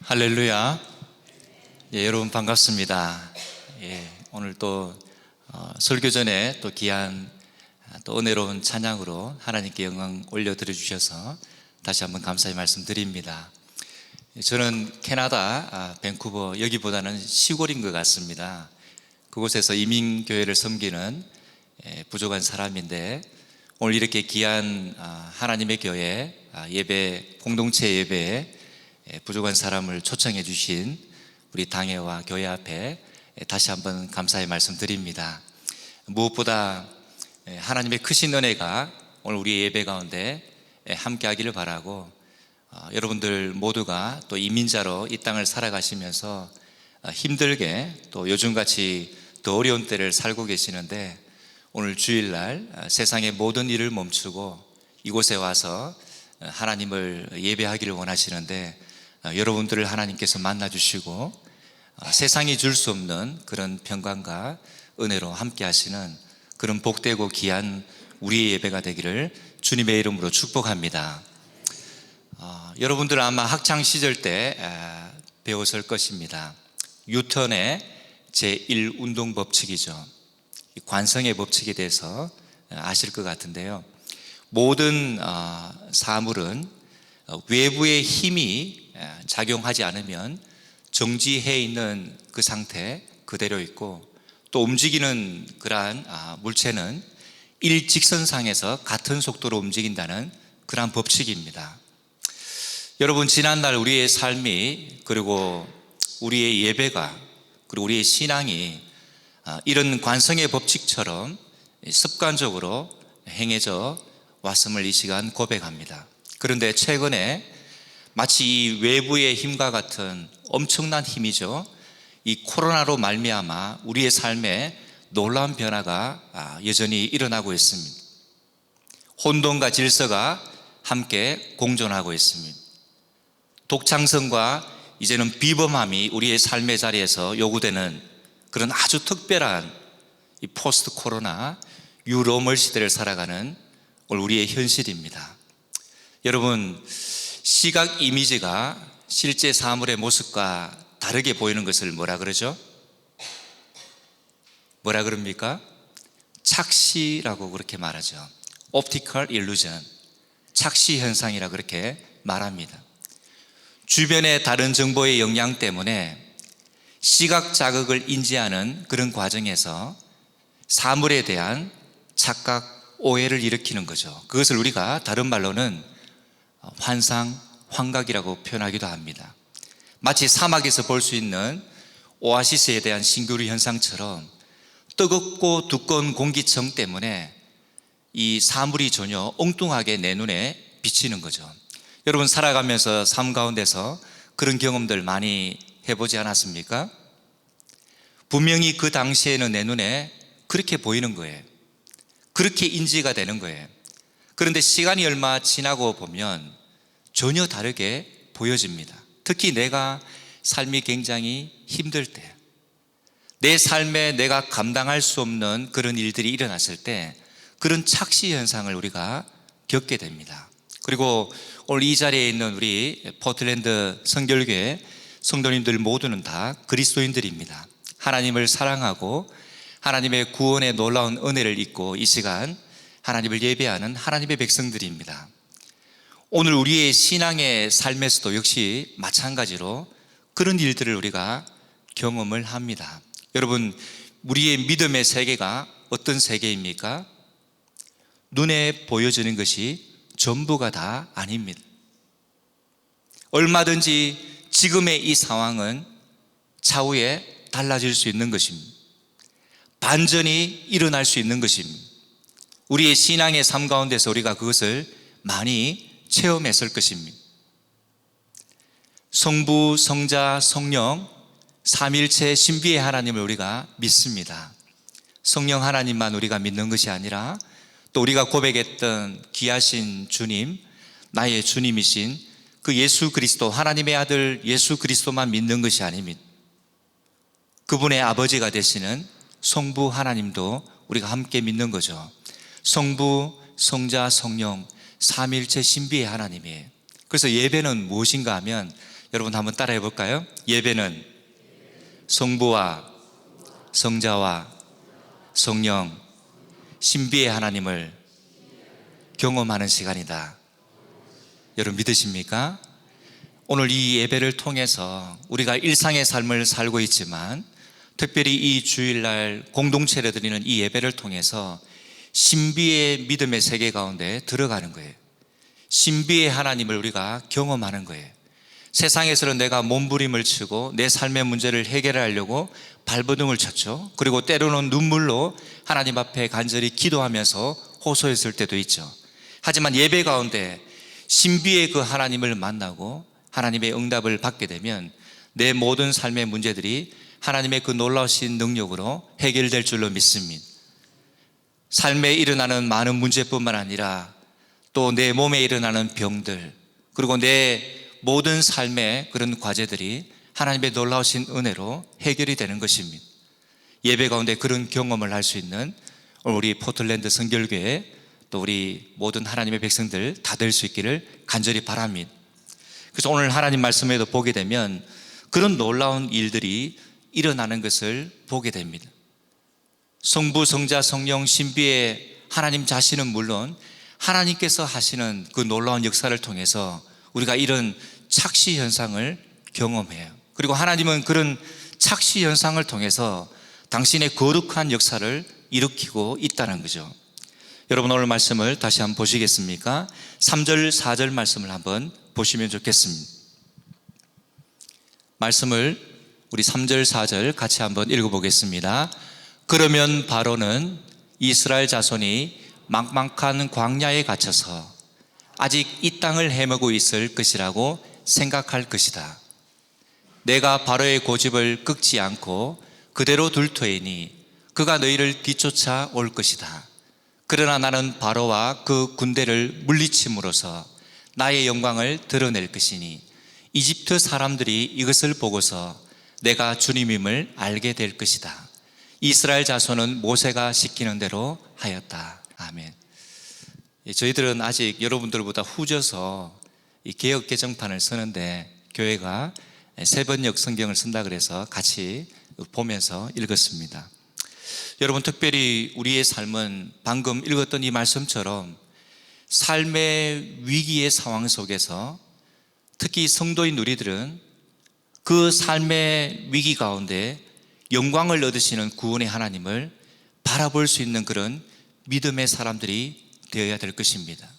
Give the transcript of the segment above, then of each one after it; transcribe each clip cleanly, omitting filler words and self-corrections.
할렐루야. 예, 여러분 반갑습니다. 예, 오늘 또 설교 전에 또 귀한 또 은혜로운 찬양으로 하나님께 영광 올려드려 주셔서 다시 한번 감사의 말씀드립니다. 저는 캐나다 밴쿠버, 여기보다는 시골인 것 같습니다. 그곳에서 이민교회를 섬기는 부족한 사람인데, 오늘 이렇게 귀한 하나님의 교회 예배, 공동체 예배에 부족한 사람을 초청해 주신 우리 당회와 교회 앞에 다시 한번 감사의 말씀드립니다. 무엇보다 하나님의 크신 은혜가 오늘 우리 예배 가운데 함께 하기를 바라고, 여러분들 모두가 또 이민자로 이 땅을 살아가시면서 힘들게 또 요즘같이 더 어려운 때를 살고 계시는데, 오늘 주일날 세상의 모든 일을 멈추고 이곳에 와서 하나님을 예배하기를 원하시는데, 여러분들을 하나님께서 만나주시고 세상이 줄 수 없는 그런 평강과 은혜로 함께 하시는 그런 복되고 귀한 우리의 예배가 되기를 주님의 이름으로 축복합니다. 여러분들 아마 학창시절 때 배웠을 것입니다. 뉴턴의 제1운동 법칙이죠. 관성의 법칙에 대해서 아실 것 같은데요, 모든 사물은 외부의 힘이 작용하지 않으면 정지해 있는 그 상태 그대로 있고, 또 움직이는 그러한 물체는 일직선상에서 같은 속도로 움직인다는 그러한 법칙입니다. 여러분, 지난날 우리의 삶이, 그리고 우리의 예배가, 그리고 우리의 신앙이 이런 관성의 법칙처럼 습관적으로 행해져 왔음을 이 시간 고백합니다. 그런데 최근에 마치 이 외부의 힘과 같은 엄청난 힘이죠, 이 코로나로 말미암아 우리의 삶에 놀라운 변화가 여전히 일어나고 있습니다. 혼돈과 질서가 함께 공존하고 있습니다. 독창성과 이제는 비범함이 우리의 삶의 자리에서 요구되는 그런 아주 특별한 이 포스트 코로나 뉴노멀 시대를 살아가는 오늘 우리의 현실입니다. 여러분, 시각 이미지가 실제 사물의 모습과 다르게 보이는 것을 뭐라 그러죠? 뭐라 그럽니까? 착시라고 그렇게 말하죠. Optical illusion, 착시 현상이라 그렇게 말합니다. 주변의 다른 정보의 영향 때문에 시각 자극을 인지하는 그런 과정에서 사물에 대한 착각, 오해를 일으키는 거죠. 그것을 우리가 다른 말로는 환상, 환각이라고 표현하기도 합니다. 마치 사막에서 볼 수 있는 오아시스에 대한 신기루 현상처럼 뜨겁고 두꺼운 공기층 때문에 이 사물이 전혀 엉뚱하게 내 눈에 비치는 거죠. 여러분, 살아가면서 삶 가운데서 그런 경험들 많이 해보지 않았습니까? 분명히 그 당시에는 내 눈에 그렇게 보이는 거예요. 그렇게 인지가 되는 거예요. 그런데 시간이 얼마 지나고 보면 전혀 다르게 보여집니다. 특히 내가 삶이 굉장히 힘들 때, 내 삶에 내가 감당할 수 없는 그런 일들이 일어났을 때 그런 착시 현상을 우리가 겪게 됩니다. 그리고 오늘 이 자리에 있는 우리 포틀랜드 성결교회 성도님들 모두는 다 그리스도인들입니다. 하나님을 사랑하고 하나님의 구원의 놀라운 은혜를 잊고 이 시간 하나님을 예배하는 하나님의 백성들입니다. 오늘 우리의 신앙의 삶에서도 역시 마찬가지로 그런 일들을 우리가 경험을 합니다. 여러분, 우리의 믿음의 세계가 어떤 세계입니까? 눈에 보여지는 것이 전부가 다 아닙니다. 얼마든지 지금의 이 상황은 차후에 달라질 수 있는 것입니다. 반전이 일어날 수 있는 것입니다. 우리의 신앙의 삶 가운데서 우리가 그것을 많이 체험했을 것입니다. 성부, 성자, 성령 삼일체 신비의 하나님을 우리가 믿습니다. 성령 하나님만 우리가 믿는 것이 아니라 또 우리가 고백했던 귀하신 주님, 나의 주님이신 그 예수 그리스도, 하나님의 아들 예수 그리스도만 믿는 것이 아닙니다. 그분의 아버지가 되시는 성부 하나님도 우리가 함께 믿는 거죠. 성부, 성자, 성령 삼일체 신비의 하나님이에요. 그래서 예배는 무엇인가 하면 여러분 한번 따라해 볼까요? 예배는 성부와 성자와 성령 신비의 하나님을 경험하는 시간이다. 여러분 믿으십니까? 오늘 이 예배를 통해서 우리가 일상의 삶을 살고 있지만 특별히 이 주일날 공동체를 드리는 이 예배를 통해서 신비의 믿음의 세계 가운데 들어가는 거예요. 신비의 하나님을 우리가 경험하는 거예요. 세상에서는 내가 몸부림을 치고 내 삶의 문제를 해결하려고 발버둥을 쳤죠. 그리고 때로는 눈물로 하나님 앞에 간절히 기도하면서 호소했을 때도 있죠. 하지만 예배 가운데 신비의 그 하나님을 만나고 하나님의 응답을 받게 되면 내 모든 삶의 문제들이 하나님의 그 놀라우신 능력으로 해결될 줄로 믿습니다. 삶에 일어나는 많은 문제뿐만 아니라 또 내 몸에 일어나는 병들, 그리고 내 모든 삶의 그런 과제들이 하나님의 놀라우신 은혜로 해결이 되는 것입니다. 예배 가운데 그런 경험을 할 수 있는 우리 포틀랜드 성결교회 또 우리 모든 하나님의 백성들 다 될 수 있기를 간절히 바랍니다. 그래서 오늘 하나님 말씀에도 보게 되면 그런 놀라운 일들이 일어나는 것을 보게 됩니다. 성부, 성자, 성령, 신비의 하나님 자신은 물론 하나님께서 하시는 그 놀라운 역사를 통해서 우리가 이런 착시 현상을 경험해요. 그리고 하나님은 그런 착시 현상을 통해서 당신의 거룩한 역사를 일으키고 있다는 거죠. 여러분 오늘 말씀을 다시 한번 보시겠습니까? 3절 4절 말씀을 한번 보시면 좋겠습니다. 말씀을 우리 3절 4절 같이 한번 읽어보겠습니다. 그러면 바로는 이스라엘 자손이 막막한 광야에 갇혀서 아직 이 땅을 헤매고 있을 것이라고 생각할 것이다. 내가 바로의 고집을 꺾지 않고 그대로 둘 터이니 그가 너희를 뒤쫓아 올 것이다. 그러나 나는 바로와 그 군대를 물리침으로써 나의 영광을 드러낼 것이니 이집트 사람들이 이것을 보고서 내가 주님임을 알게 될 것이다. 이스라엘 자손은 모세가 시키는 대로 하였다. 아멘. 저희들은 아직 여러분들보다 후져서 이 개역 개정판을 쓰는데 교회가 세번역 성경을 쓴다 그래서 같이 보면서 읽었습니다. 여러분 특별히 우리의 삶은 방금 읽었던 이 말씀처럼 삶의 위기의 상황 속에서 특히 성도인 우리들은 그 삶의 위기 가운데 영광을 얻으시는 구원의 하나님을 바라볼 수 있는 그런 믿음의 사람들이 되어야 될 것입니다.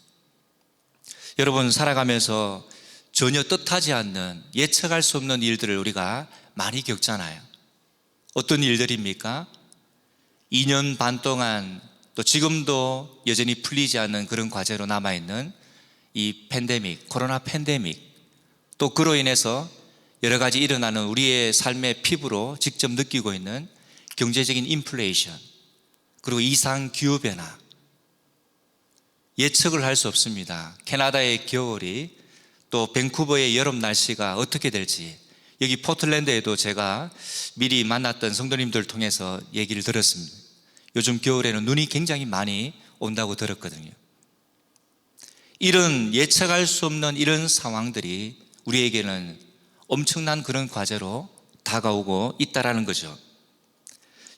여러분 살아가면서 전혀 뜻하지 않는 예측할 수 없는 일들을 우리가 많이 겪잖아요. 어떤 일들입니까? 2년 반 동안 또 지금도 여전히 풀리지 않는 그런 과제로 남아있는 이 팬데믹, 코로나 팬데믹, 또 그로 인해서 여러 가지 일어나는 우리의 삶의 피부로 직접 느끼고 있는 경제적인 인플레이션, 그리고 이상 기후변화, 예측을 할 수 없습니다. 캐나다의 겨울이 또 밴쿠버의 여름 날씨가 어떻게 될지, 여기 포틀랜드에도 제가 미리 만났던 성도님들 통해서 얘기를 들었습니다. 요즘 겨울에는 눈이 굉장히 많이 온다고 들었거든요. 이런 예측할 수 없는 이런 상황들이 우리에게는 엄청난 그런 과제로 다가오고 있다라는 거죠.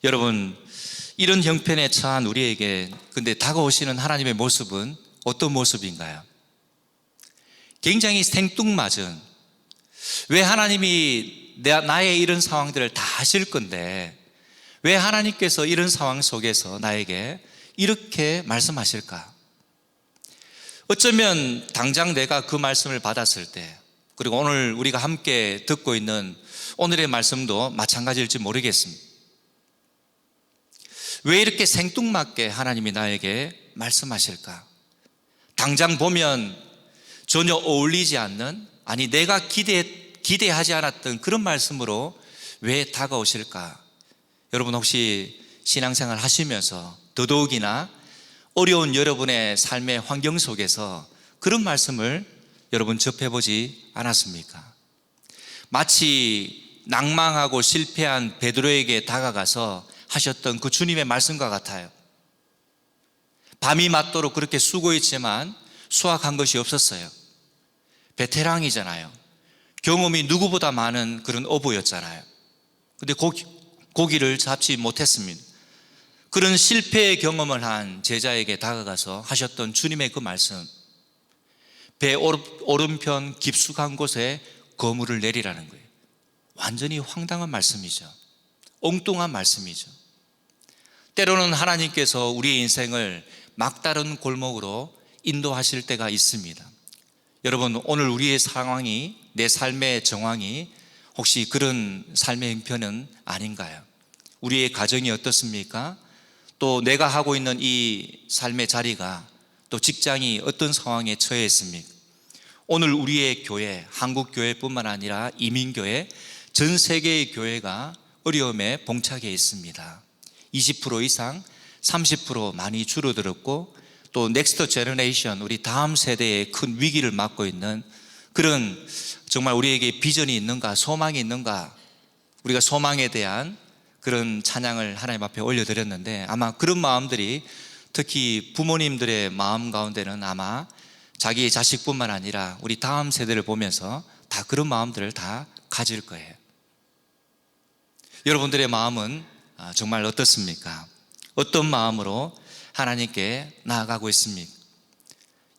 여러분, 이런 형편에 처한 우리에게 근데 다가오시는 하나님의 모습은 어떤 모습인가요? 굉장히 생뚱맞은, 왜 하나님이 나의 이런 상황들을 다 하실 건데 왜 하나님께서 이런 상황 속에서 나에게 이렇게 말씀하실까? 어쩌면 당장 내가 그 말씀을 받았을 때, 그리고 오늘 우리가 함께 듣고 있는 오늘의 말씀도 마찬가지일지 모르겠습니다. 왜 이렇게 생뚱맞게 하나님이 나에게 말씀하실까? 당장 보면 전혀 어울리지 않는, 아니 내가 기대하지 않았던 그런 말씀으로 왜 다가오실까? 여러분 혹시 신앙생활 하시면서 더더욱이나 어려운 여러분의 삶의 환경 속에서 그런 말씀을 여러분 접해보지 않았습니까? 마치 낭망하고 실패한 베드로에게 다가가서 하셨던 그 주님의 말씀과 같아요. 밤이 맞도록 그렇게 수고했지만 수확한 것이 없었어요. 베테랑이잖아요. 경험이 누구보다 많은 그런 어부였잖아요. 근데 고기를 잡지 못했습니다. 그런 실패의 경험을 한 제자에게 다가가서 하셨던 주님의 그 말씀, 배 오른편 깊숙한 곳에 거물을 내리라는 거예요. 완전히 황당한 말씀이죠. 엉뚱한 말씀이죠. 때로는 하나님께서 우리의 인생을 막다른 골목으로 인도하실 때가 있습니다. 여러분, 오늘 우리의 상황이, 내 삶의 정황이 혹시 그런 삶의 형편은 아닌가요? 우리의 가정이 어떻습니까? 또 내가 하고 있는 이 삶의 자리가, 또 직장이 어떤 상황에 처해 있습니까? 오늘 우리의 교회, 한국교회뿐만 아니라 이민교회, 전 세계의 교회가 어려움에 봉착해 있습니다. 20% 이상, 30% 많이 줄어들었고, 또 넥스트 제너레이션, 우리 다음 세대의 큰 위기를 맞고 있는 그런, 정말 우리에게 비전이 있는가, 소망이 있는가, 우리가 소망에 대한 그런 찬양을 하나님 앞에 올려드렸는데, 아마 그런 마음들이 특히 부모님들의 마음 가운데는 아마 자기의 자식뿐만 아니라 우리 다음 세대를 보면서 다 그런 마음들을 다 가질 거예요. 여러분들의 마음은 정말 어떻습니까? 어떤 마음으로 하나님께 나아가고 있습니까?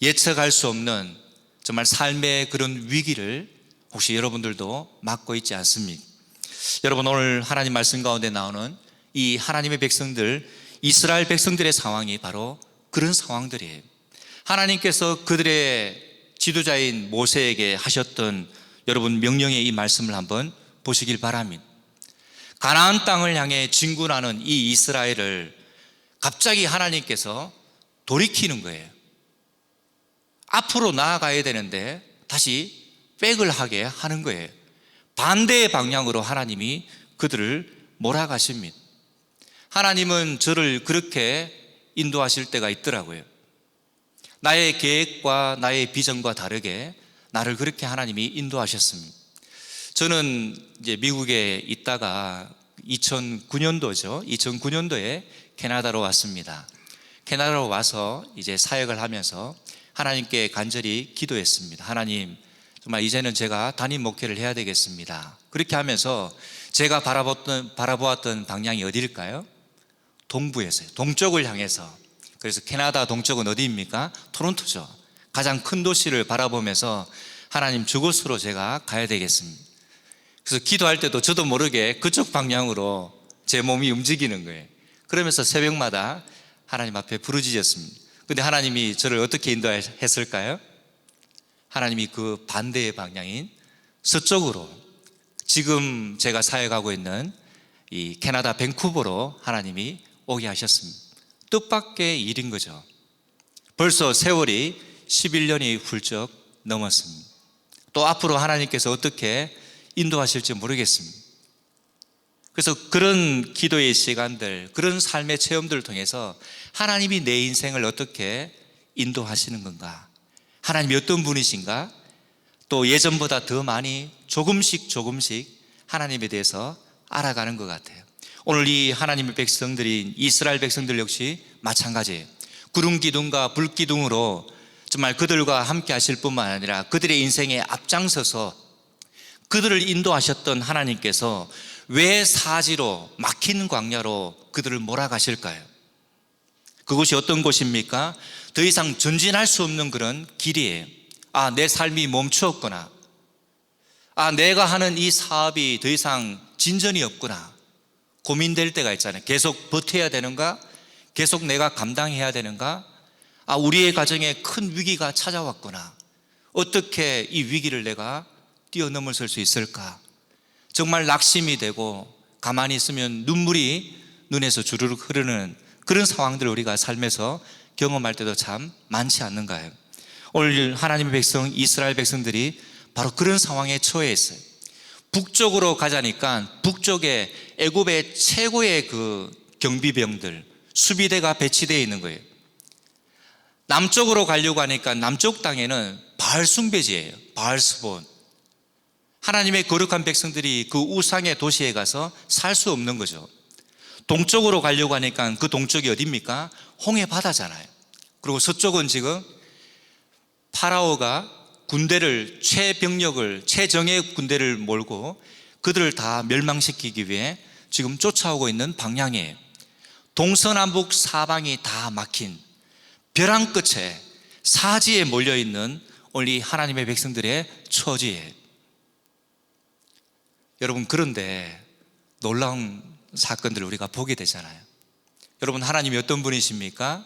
예측할 수 없는 정말 삶의 그런 위기를 혹시 여러분들도 맞고 있지 않습니까? 여러분, 오늘 하나님 말씀 가운데 나오는 이 하나님의 백성들, 이스라엘 백성들의 상황이 바로 그런 상황들이에요. 하나님께서 그들의 지도자인 모세에게 하셨던 여러분 명령의 이 말씀을 한번 보시길 바랍니다. 가나안 땅을 향해 진군하는 이 이스라엘을 갑자기 하나님께서 돌이키는 거예요. 앞으로 나아가야 되는데 다시 백을 하게 하는 거예요. 반대의 방향으로 하나님이 그들을 몰아가십니다. 하나님은 저를 그렇게 인도하실 때가 있더라고요. 나의 계획과 나의 비전과 다르게 나를 그렇게 하나님이 인도하셨습니다. 저는 이제 미국에 있다가 2009년도죠. 2009년도에 캐나다로 왔습니다. 캐나다로 와서 이제 사역을 하면서 하나님께 간절히 기도했습니다. 하나님, 정말 이제는 제가 담임 목회를 해야 되겠습니다. 그렇게 하면서 제가 바라보았던 방향이 어디일까요? 동부에서요. 동쪽을 향해서. 그래서 캐나다 동쪽은 어디입니까? 토론토죠. 가장 큰 도시를 바라보면서 하나님, 저곳으로 제가 가야 되겠습니다. 그래서 기도할 때도 저도 모르게 그쪽 방향으로 제 몸이 움직이는 거예요. 그러면서 새벽마다 하나님 앞에 부르짖었습니다. 근데 하나님이 저를 어떻게 인도했을까요? 하나님이 그 반대의 방향인 서쪽으로, 지금 제가 사역하고 있는 이 캐나다 밴쿠버로 하나님이 오게 하셨습니다. 뜻밖의 일인 거죠. 벌써 세월이 11년이 훌쩍 넘었습니다. 또 앞으로 하나님께서 어떻게 인도하실지 모르겠습니다. 그래서 그런 기도의 시간들, 그런 삶의 체험들을 통해서 하나님이 내 인생을 어떻게 인도하시는 건가, 하나님이 어떤 분이신가, 또 예전보다 더 많이 조금씩 하나님에 대해서 알아가는 것 같아요. 오늘 이 하나님의 백성들인 이스라엘 백성들 역시 마찬가지예요. 구름 기둥과 불 기둥으로 정말 그들과 함께 하실 뿐만 아니라 그들의 인생에 앞장서서 그들을 인도하셨던 하나님께서 왜 사지로, 막힌 광야로 그들을 몰아가실까요? 그곳이 어떤 곳입니까? 더 이상 전진할 수 없는 그런 길이에요. 내 삶이 멈추었구나. 내가 하는 이 사업이 더 이상 진전이 없구나. 고민될 때가 있잖아요. 계속 버텨야 되는가? 계속 내가 감당해야 되는가? 우리의 가정에 큰 위기가 찾아왔구나. 어떻게 이 위기를 내가 뛰어넘을 수 있을까? 정말 낙심이 되고 가만히 있으면 눈물이 눈에서 주르륵 흐르는 그런 상황들을 우리가 삶에서 경험할 때도 참 많지 않는가요? 오늘 하나님의 백성, 이스라엘 백성들이 바로 그런 상황에 처해 있어요. 북쪽으로 가자니까 북쪽에 애굽의 최고의 그 경비병들, 수비대가 배치되어 있는 거예요. 남쪽으로 가려고 하니까 남쪽 땅에는 바알 숭배지예요. 바알스본. 하나님의 거룩한 백성들이 그 우상의 도시에 가서 살 수 없는 거죠. 동쪽으로 가려고 하니까 그 동쪽이 어디입니까? 홍해 바다잖아요. 그리고 서쪽은 지금 파라오가 군대를, 최병력을, 최정예 군대를 몰고 그들을 다 멸망시키기 위해 지금 쫓아오고 있는 방향이에요. 동서남북 사방이 다 막힌 벼랑 끝에 사지에 몰려있는 우리 하나님의 백성들의 처지예요. 여러분, 그런데 놀라운 사건들을 우리가 보게 되잖아요. 여러분, 하나님이 어떤 분이십니까?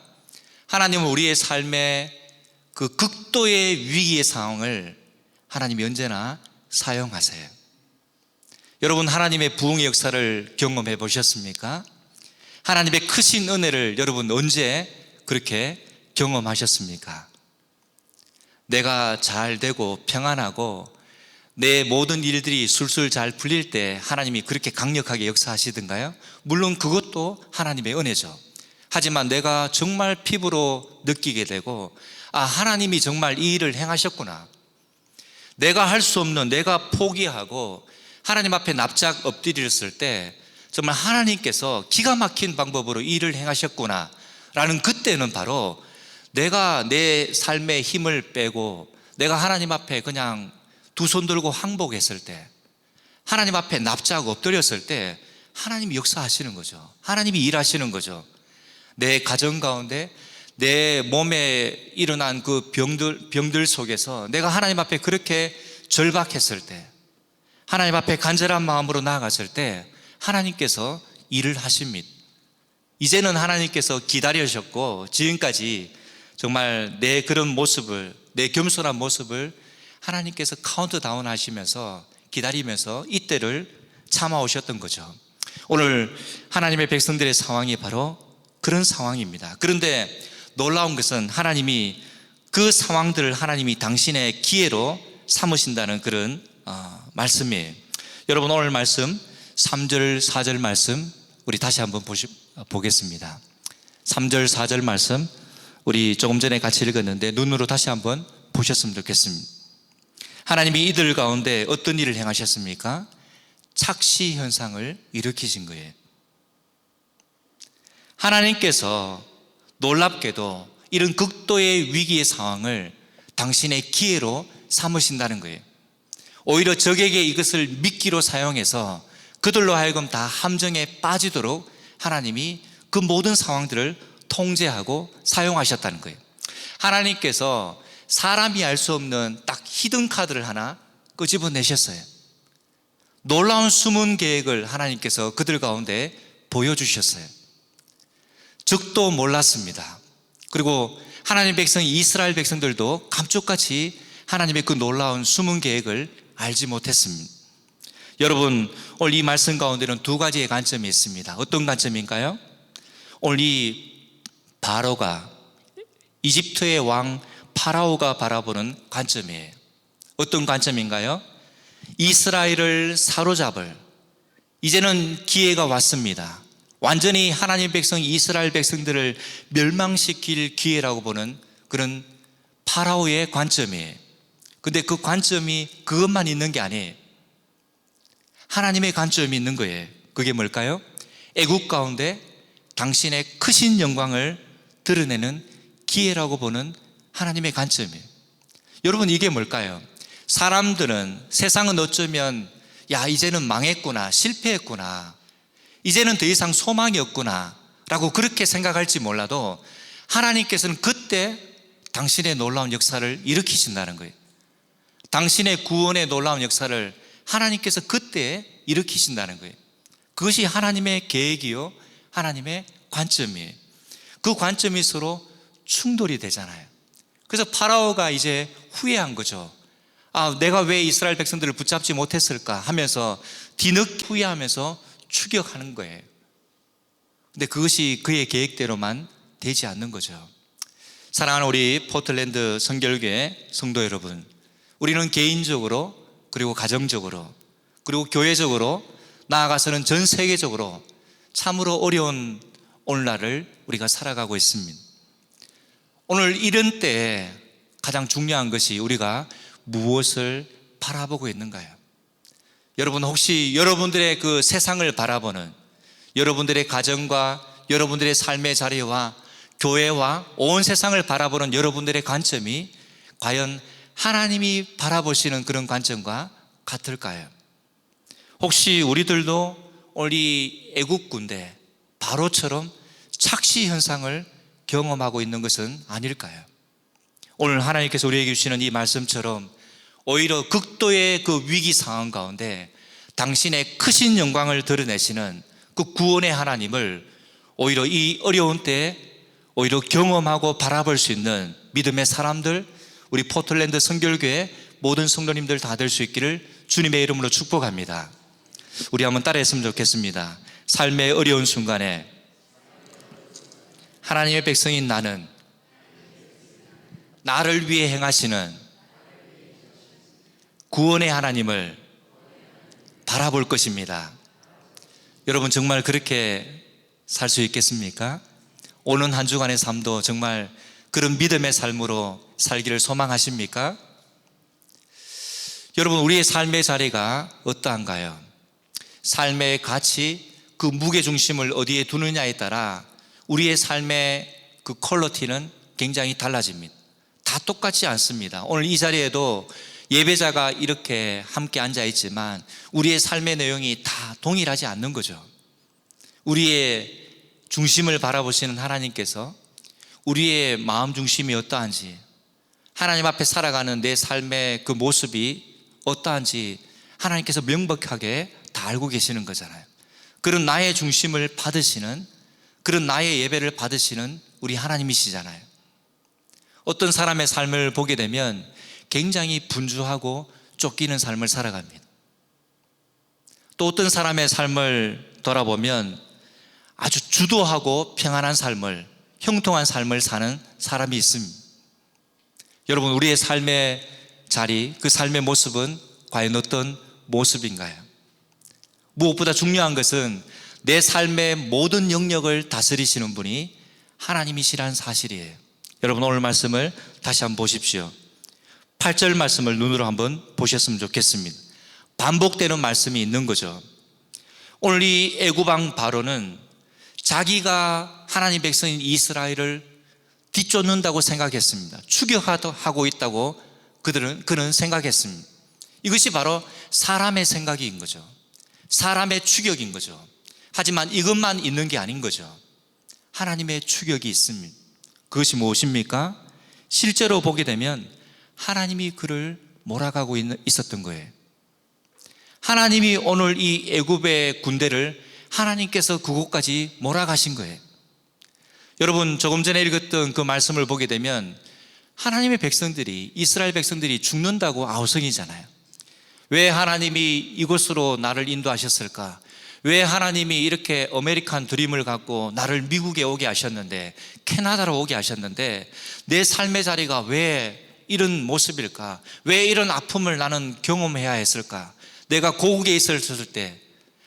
하나님은 우리의 삶의 그 극도의 위기의 상황을 하나님이 언제나 사용하세요. 여러분, 하나님의 부흥의 역사를 경험해 보셨습니까? 하나님의 크신 은혜를 여러분 언제 그렇게 경험하셨습니까? 내가 잘 되고 평안하고 내 모든 일들이 술술 잘 풀릴 때 하나님이 그렇게 강력하게 역사하시던가요? 물론 그것도 하나님의 은혜죠. 하지만 내가 정말 피부로 느끼게 되고, 하나님이 정말 이 일을 행하셨구나, 내가 할 수 없는, 내가 포기하고 하나님 앞에 납작 엎드렸을 때 정말 하나님께서 기가 막힌 방법으로 이 일을 행하셨구나 라는, 그때는 바로 내가 내 삶의 힘을 빼고 내가 하나님 앞에 그냥 두 손 들고 항복했을 때, 하나님 앞에 납작 엎드렸을 때 하나님이 역사하시는 거죠. 하나님이 일하시는 거죠. 내 가정 가운데 내 몸에 일어난 그 병들 속에서 내가 하나님 앞에 그렇게 절박했을 때, 하나님 앞에 간절한 마음으로 나아갔을 때 하나님께서 일을 하십니다. 이제는 하나님께서 기다리셨고 지금까지 정말 내 그런 모습을, 내 겸손한 모습을 하나님께서 카운트다운 하시면서 기다리면서 이때를 참아오셨던 거죠. 오늘 하나님의 백성들의 상황이 바로 그런 상황입니다. 그런데 놀라운 것은 하나님이 그 상황들을 하나님이 당신의 기회로 삼으신다는 그런 말씀이에요. 여러분, 오늘 말씀 3절 4절 말씀 우리 다시 한번 보겠습니다. 3절 4절 말씀 우리 조금 전에 같이 읽었는데 눈으로 다시 한번 보셨으면 좋겠습니다. 하나님이 이들 가운데 어떤 일을 행하셨습니까? 착시 현상을 일으키신 거예요. 하나님께서 놀랍게도 이런 극도의 위기의 상황을 당신의 기회로 삼으신다는 거예요. 오히려 적에게 이것을 미끼로 사용해서 그들로 하여금 다 함정에 빠지도록 하나님이 그 모든 상황들을 통제하고 사용하셨다는 거예요. 하나님께서 사람이 알 수 없는 딱 히든 카드를 하나 끄집어내셨어요. 놀라운 숨은 계획을 하나님께서 그들 가운데 보여주셨어요. 적도 몰랐습니다. 그리고 하나님의 백성 이스라엘 백성들도 감쪽같이 하나님의 그 놀라운 숨은 계획을 알지 못했습니다. 여러분, 오늘 이 말씀 가운데는 두 가지의 관점이 있습니다. 어떤 관점인가요? 오늘 이 바로가, 이집트의 왕 파라오가 바라보는 관점이에요. 어떤 관점인가요? 이스라엘을 사로잡을, 이제는 기회가 왔습니다. 완전히 하나님 백성 이스라엘 백성들을 멸망시킬 기회라고 보는 그런 파라오의 관점이에요. 근데 그 관점이 그것만 있는 게 아니에요. 하나님의 관점이 있는 거예요. 그게 뭘까요? 애국 가운데 당신의 크신 영광을 드러내는 기회라고 보는 하나님의 관점이에요. 여러분, 이게 뭘까요? 사람들은, 세상은 어쩌면 이제는 망했구나, 실패했구나, 이제는 더 이상 소망이 없구나 라고 그렇게 생각할지 몰라도 하나님께서는 그때 당신의 놀라운 역사를 일으키신다는 거예요. 당신의 구원의 놀라운 역사를 하나님께서 그때 일으키신다는 거예요. 그것이 하나님의 계획이요, 하나님의 관점이에요. 그 관점이 서로 충돌이 되잖아요. 그래서 파라오가 이제 후회한 거죠. 내가 왜 이스라엘 백성들을 붙잡지 못했을까 하면서 뒤늦게 후회하면서 추격하는 거예요. 근데 그것이 그의 계획대로만 되지 않는 거죠. 사랑하는 우리 포틀랜드 성결교회 성도 여러분, 우리는 개인적으로, 그리고 가정적으로, 그리고 교회적으로, 나아가서는 전 세계적으로 참으로 어려운 오늘날을 우리가 살아가고 있습니다. 오늘 이런 때에 가장 중요한 것이 우리가 무엇을 바라보고 있는가요? 여러분, 혹시 여러분들의 그 세상을 바라보는, 여러분들의 가정과 여러분들의 삶의 자리와 교회와 온 세상을 바라보는 여러분들의 관점이 과연 하나님이 바라보시는 그런 관점과 같을까요? 혹시 우리들도 우리 애국 군대 바로처럼 착시 현상을 경험하고 있는 것은 아닐까요? 오늘 하나님께서 우리에게 주시는 이 말씀처럼 오히려 극도의 그 위기 상황 가운데 당신의 크신 영광을 드러내시는 그 구원의 하나님을 오히려 이 어려운 때에 오히려 경험하고 바라볼 수 있는 믿음의 사람들, 우리 포틀랜드 선결교회 모든 성도님들 다 될 수 있기를 주님의 이름으로 축복합니다. 우리 한번 따라했으면 좋겠습니다. 삶의 어려운 순간에 하나님의 백성인 나는 나를 위해 행하시는 구원의 하나님을 바라볼 것입니다. 여러분 정말 그렇게 살 수 있겠습니까? 오는 한 주간의 삶도 정말 그런 믿음의 삶으로 살기를 소망하십니까? 여러분 우리의 삶의 자리가 어떠한가요? 삶의 가치, 그 무게중심을 어디에 두느냐에 따라 우리의 삶의 그 퀄리티는 굉장히 달라집니다. 다 똑같지 않습니다. 오늘 이 자리에도 예배자가 이렇게 함께 앉아 있지만 우리의 삶의 내용이 다 동일하지 않는 거죠. 우리의 중심을 바라보시는 하나님께서 우리의 마음 중심이 어떠한지, 하나님 앞에 살아가는 내 삶의 그 모습이 어떠한지 하나님께서 명백하게 다 알고 계시는 거잖아요. 그런 나의 중심을 받으시는, 그런 나의 예배를 받으시는 우리 하나님이시잖아요. 어떤 사람의 삶을 보게 되면 굉장히 분주하고 쫓기는 삶을 살아갑니다. 또 어떤 사람의 삶을 돌아보면 아주 주도하고 평안한 삶을, 형통한 삶을 사는 사람이 있습니다. 여러분 우리의 삶의 자리, 그 삶의 모습은 과연 어떤 모습인가요? 무엇보다 중요한 것은 내 삶의 모든 영역을 다스리시는 분이 하나님이시라는 사실이에요. 여러분 오늘 말씀을 다시 한번 보십시오. 8절 말씀을 눈으로 한번 보셨으면 좋겠습니다. 반복되는 말씀이 있는 거죠. 오늘 이 애굽왕 바로는 자기가 하나님 백성인 이스라엘을 뒤쫓는다고 생각했습니다. 추격하고 있다고 그는 생각했습니다. 이것이 바로 사람의 생각인 거죠. 사람의 추격인 거죠. 하지만 이것만 있는 게 아닌 거죠. 하나님의 추격이 있습니다. 그것이 무엇입니까? 실제로 보게 되면 하나님이 그를 몰아가고 있었던 거예요. 하나님이 오늘 이 애굽의 군대를 하나님께서 그곳까지 몰아가신 거예요. 여러분 조금 전에 읽었던 그 말씀을 보게 되면 하나님의 백성들이, 이스라엘 백성들이 죽는다고 아우성이잖아요. 왜 하나님이 이곳으로 나를 인도하셨을까? 왜 하나님이 이렇게 아메리칸 드림을 갖고 나를 미국에 오게 하셨는데, 캐나다로 오게 하셨는데 내 삶의 자리가 왜 이런 모습일까? 왜 이런 아픔을 나는 경험해야 했을까? 내가 고국에 있었을 때,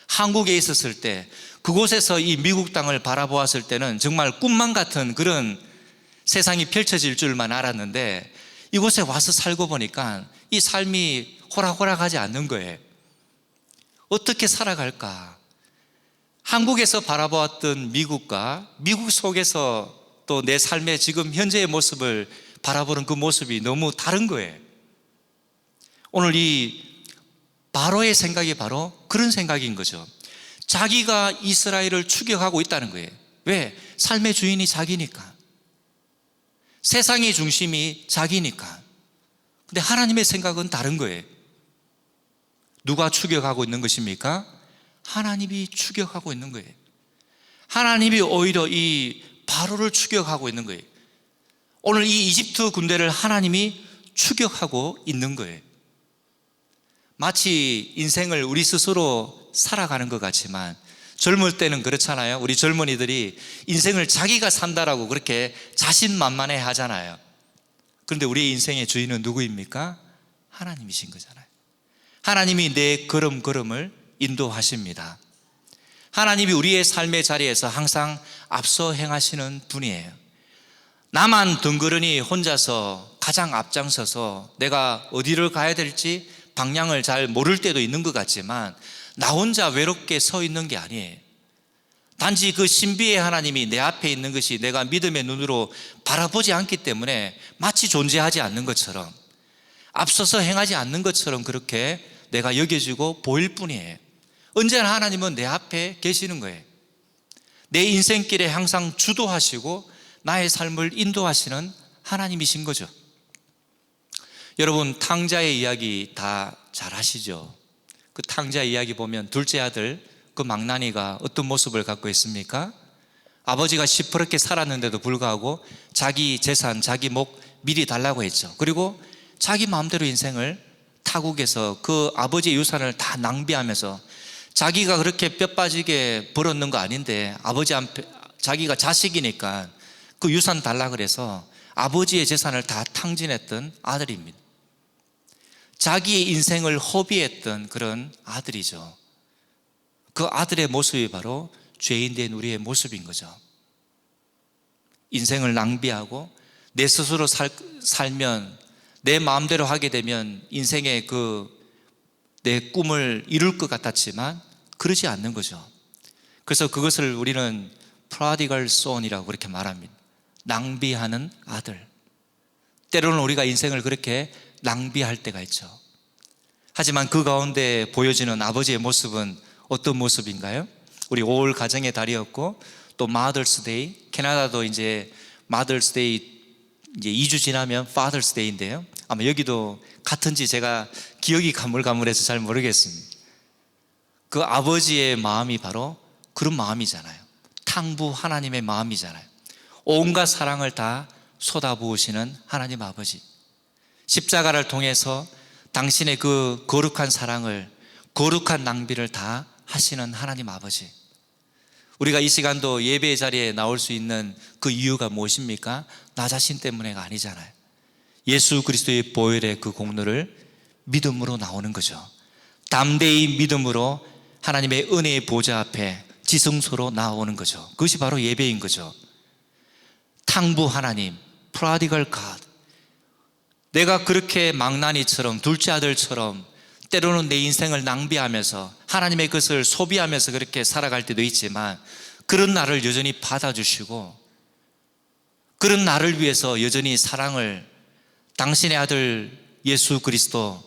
한국에 있었을 때, 그곳에서 이 미국 땅을 바라보았을 때는 정말 꿈만 같은 그런 세상이 펼쳐질 줄만 알았는데 이곳에 와서 살고 보니까 이 삶이 호락호락하지 않는 거예요. 어떻게 살아갈까? 한국에서 바라보았던 미국과 미국 속에서 또 내 삶의 지금 현재의 모습을 바라보는 그 모습이 너무 다른 거예요. 오늘 이 바로의 생각이 바로 그런 생각인 거죠. 자기가 이스라엘을 추격하고 있다는 거예요. 왜? 삶의 주인이 자기니까. 세상의 중심이 자기니까. 근데 하나님의 생각은 다른 거예요. 누가 추격하고 있는 것입니까? 하나님이 추격하고 있는 거예요. 하나님이 오히려 이 바로를 추격하고 있는 거예요. 오늘 이 이집트 군대를 하나님이 추격하고 있는 거예요. 마치 인생을 우리 스스로 살아가는 것 같지만 젊을 때는 그렇잖아요. 우리 젊은이들이 인생을 자기가 산다라고 그렇게 자신만만해 하잖아요. 그런데 우리의 인생의 주인은 누구입니까? 하나님이신 거잖아요. 하나님이 내 걸음걸음을 인도하십니다. 하나님이 우리의 삶의 자리에서 항상 앞서 행하시는 분이에요. 나만 덩그러니 혼자서 가장 앞장서서 내가 어디를 가야 될지 방향을 잘 모를 때도 있는 것 같지만 나 혼자 외롭게 서 있는 게 아니에요. 단지 그 신비의 하나님이 내 앞에 있는 것이 내가 믿음의 눈으로 바라보지 않기 때문에 마치 존재하지 않는 것처럼 앞서서 행하지 않는 것처럼 그렇게 내가 여겨지고 보일 뿐이에요. 언제나 하나님은 내 앞에 계시는 거예요. 내 인생길에 항상 주도하시고 나의 삶을 인도하시는 하나님이신 거죠. 여러분, 탕자의 이야기 다 잘 아시죠? 그 탕자 이야기 보면 둘째 아들 그 망나니가 어떤 모습을 갖고 있습니까? 아버지가 시퍼렇게 살았는데도 불구하고 자기 재산, 자기 목 미리 달라고 했죠. 그리고 자기 마음대로 인생을 타국에서 그 아버지의 유산을 다 낭비하면서 자기가 그렇게 뼈 빠지게 벌었는 거 아닌데 자기가 자식이니까 그 유산 달라 그래서 아버지의 재산을 다 탕진했던 아들입니다. 자기의 인생을 허비했던 그런 아들이죠. 그 아들의 모습이 바로 죄인된 우리의 모습인 거죠. 인생을 낭비하고 내 스스로 살면 내 마음대로 하게 되면 인생의 내 꿈을 이룰 것 같았지만 그러지 않는 거죠. 그래서 그것을 우리는 prodigal son이라고 그렇게 말합니다. 낭비하는 아들. 때로는 우리가 인생을 그렇게 낭비할 때가 있죠. 하지만 그 가운데 보여지는 아버지의 모습은 어떤 모습인가요? 우리 5월 가정의 달이었고 또 Mother's Day, 캐나다도 이제 Mother's Day 이제 2주 지나면 Father's Day인데요. 아마 여기도 같은지 제가 기억이 가물가물해서 잘 모르겠습니다. 그 아버지의 마음이 바로 그런 마음이잖아요. 탕부 하나님의 마음이잖아요. 온갖 사랑을 다 쏟아부으시는 하나님 아버지. 십자가를 통해서 당신의 그 거룩한 사랑을, 거룩한 낭비를 다 하시는 하나님 아버지. 우리가 이 시간도 예배의 자리에 나올 수 있는 그 이유가 무엇입니까? 나 자신 때문에가 아니잖아요. 예수 그리스도의 보혈의 그 공로를 믿음으로 나오는 거죠. 담대히 믿음으로 하나님의 은혜의 보좌 앞에 지성소로 나오는 거죠. 그것이 바로 예배인 거죠. 탕부 하나님, prodigal God. 내가 그렇게 망나니처럼 둘째 아들처럼 때로는 내 인생을 낭비하면서 하나님의 것을 소비하면서 그렇게 살아갈 때도 있지만 그런 나를 여전히 받아주시고 그런 나를 위해서 여전히 사랑을 당신의 아들 예수 그리스도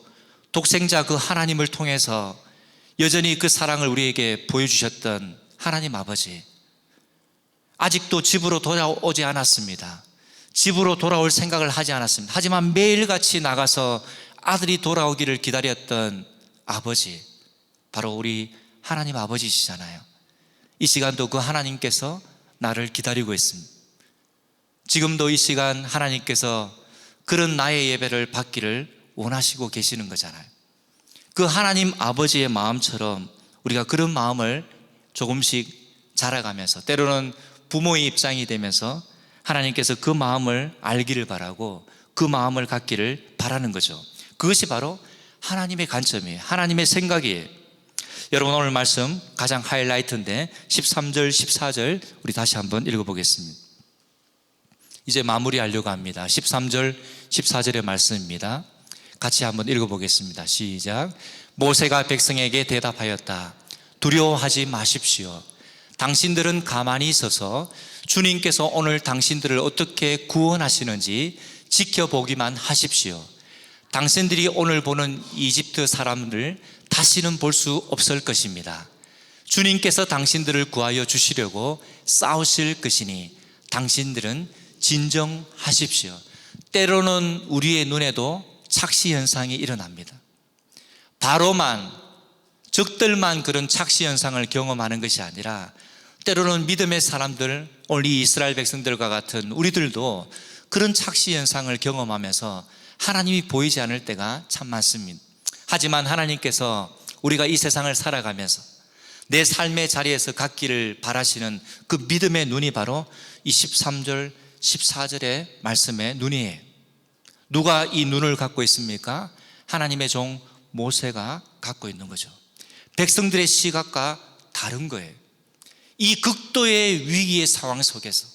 독생자 그 하나님을 통해서 여전히 그 사랑을 우리에게 보여주셨던 하나님 아버지. 아직도 집으로 돌아오지 않았습니다. 집으로 돌아올 생각을 하지 않았습니다. 하지만 매일같이 나가서 아들이 돌아오기를 기다렸던 아버지, 바로 우리 하나님 아버지시잖아요. 이 시간도 그 하나님께서 나를 기다리고 있습니다. 지금도 이 시간 하나님께서 그런 나의 예배를 받기를 원하시고 계시는 거잖아요. 그 하나님 아버지의 마음처럼 우리가 그런 마음을 조금씩 자라가면서 때로는 부모의 입장이 되면서 하나님께서 그 마음을 알기를 바라고 그 마음을 갖기를 바라는 거죠. 그것이 바로 하나님의 관점이에요. 하나님의 생각이에요. 여러분, 오늘 말씀 가장 하이라이트인데 13절, 14절 우리 다시 한번 읽어보겠습니다. 이제 마무리하려고 합니다. 13절, 14절의 말씀입니다. 같이 한번 읽어보겠습니다. 시작. 모세가 백성에게 대답하였다. 두려워하지 마십시오. 당신들은 가만히 있어서 주님께서 오늘 당신들을 어떻게 구원하시는지 지켜보기만 하십시오. 당신들이 오늘 보는 이집트 사람들 다시는 볼 수 없을 것입니다. 주님께서 당신들을 구하여 주시려고 싸우실 것이니 당신들은 진정하십시오. 때로는 우리의 눈에도 착시 현상이 일어납니다. 바로만, 적들만 그런 착시 현상을 경험하는 것이 아니라 때로는 믿음의 사람들, 오늘 이 이스라엘 백성들과 같은 우리들도 그런 착시 현상을 경험하면서 하나님이 보이지 않을 때가 참 많습니다. 하지만 하나님께서 우리가 이 세상을 살아가면서 내 삶의 자리에서 갖기를 바라시는 그 믿음의 눈이 바로 이 13절, 14절의 말씀의 눈이에요. 누가 이 눈을 갖고 있습니까? 하나님의 종 모세가 갖고 있는 거죠. 백성들의 시각과 다른 거예요. 이 극도의 위기의 상황 속에서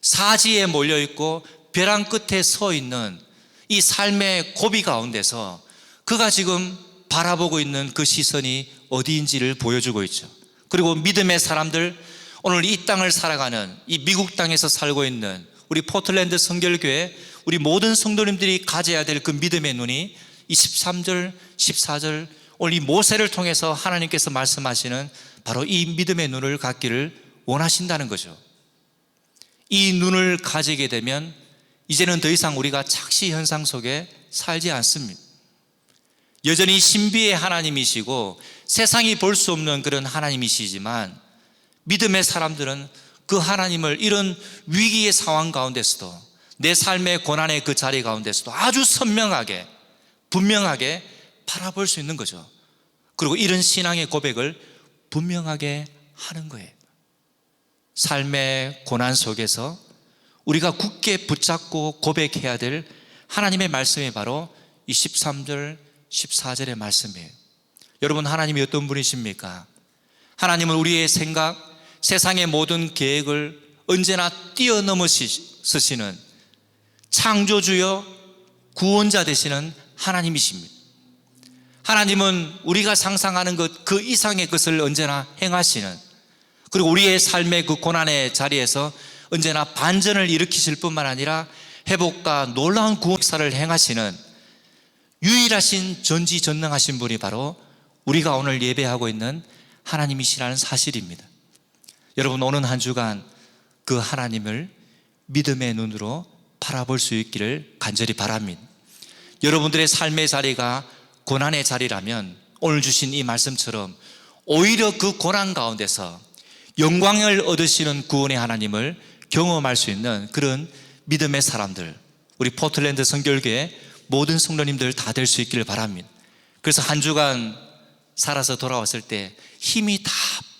사지에 몰려있고 벼랑 끝에 서 있는 이 삶의 고비 가운데서 그가 지금 바라보고 있는 그 시선이 어디인지를 보여주고 있죠. 그리고 믿음의 사람들, 오늘 이 땅을 살아가는 이 미국 땅에서 살고 있는 우리 포틀랜드 성결교회 우리 모든 성도님들이 가져야 될 그 믿음의 눈이 이 13절, 14절 오늘 이 모세를 통해서 하나님께서 말씀하시는 바로 이 믿음의 눈을 갖기를 원하신다는 거죠. 이 눈을 가지게 되면 이제는 더 이상 우리가 착시 현상 속에 살지 않습니다. 여전히 신비의 하나님이시고 세상이 볼 수 없는 그런 하나님이시지만 믿음의 사람들은 그 하나님을 이런 위기의 상황 가운데서도 내 삶의 고난의 그 자리 가운데서도 아주 선명하게 분명하게 바라볼 수 있는 거죠. 그리고 이런 신앙의 고백을 분명하게 하는 거예요. 삶의 고난 속에서 우리가 굳게 붙잡고 고백해야 될 하나님의 말씀이 바로 이 13절, 14절의 말씀이에요. 여러분, 하나님이 어떤 분이십니까? 하나님은 우리의 생각, 세상의 모든 계획을 언제나 뛰어넘으시는 창조주여 구원자 되시는 하나님이십니다. 하나님은 우리가 상상하는 것 그 이상의 것을 언제나 행하시는, 그리고 우리의 삶의 그 고난의 자리에서 언제나 반전을 일으키실 뿐만 아니라 회복과 놀라운 구원 역사를 행하시는 유일하신 전지전능하신 분이 바로 우리가 오늘 예배하고 있는 하나님이시라는 사실입니다. 여러분, 오는 한 주간 그 하나님을 믿음의 눈으로 바라볼 수 있기를 간절히 바랍니다. 여러분들의 삶의 자리가 고난의 자리라면 오늘 주신 이 말씀처럼 오히려 그 고난 가운데서 영광을 얻으시는 구원의 하나님을 경험할 수 있는 그런 믿음의 사람들, 우리 포틀랜드 성결교회 모든 성도님들 다 될 수 있기를 바랍니다. 그래서 한 주간 살아서 돌아왔을 때 힘이 다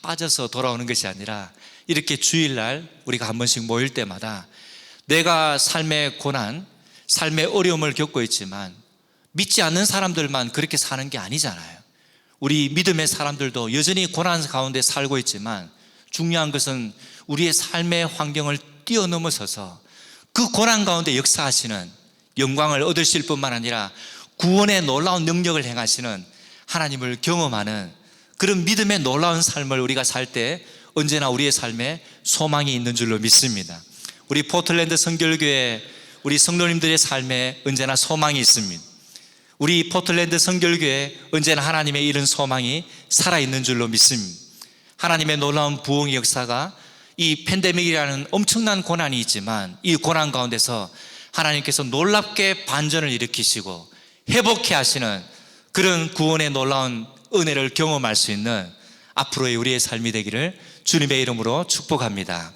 빠져서 돌아오는 것이 아니라 이렇게 주일날 우리가 한 번씩 모일 때마다 내가 삶의 고난, 삶의 어려움을 겪고 있지만 믿지 않는 사람들만 그렇게 사는 게 아니잖아요. 우리 믿음의 사람들도 여전히 고난 가운데 살고 있지만 중요한 것은 우리의 삶의 환경을 뛰어넘어서서 그 고난 가운데 역사하시는, 영광을 얻으실 뿐만 아니라 구원의 놀라운 능력을 행하시는 하나님을 경험하는 그런 믿음의 놀라운 삶을 우리가 살 때 언제나 우리의 삶에 소망이 있는 줄로 믿습니다. 우리 포틀랜드 성결교회 우리 성도님들의 삶에 언제나 소망이 있습니다. 우리 포틀랜드 성결교회 언제나 하나님의 이런 소망이 살아있는 줄로 믿습니다. 하나님의 놀라운 부흥의 역사가 이 팬데믹이라는 엄청난 고난이 있지만 이 고난 가운데서 하나님께서 놀랍게 반전을 일으키시고 회복해 하시는 그런 구원의 놀라운 은혜를 경험할 수 있는 앞으로의 우리의 삶이 되기를 주님의 이름으로 축복합니다.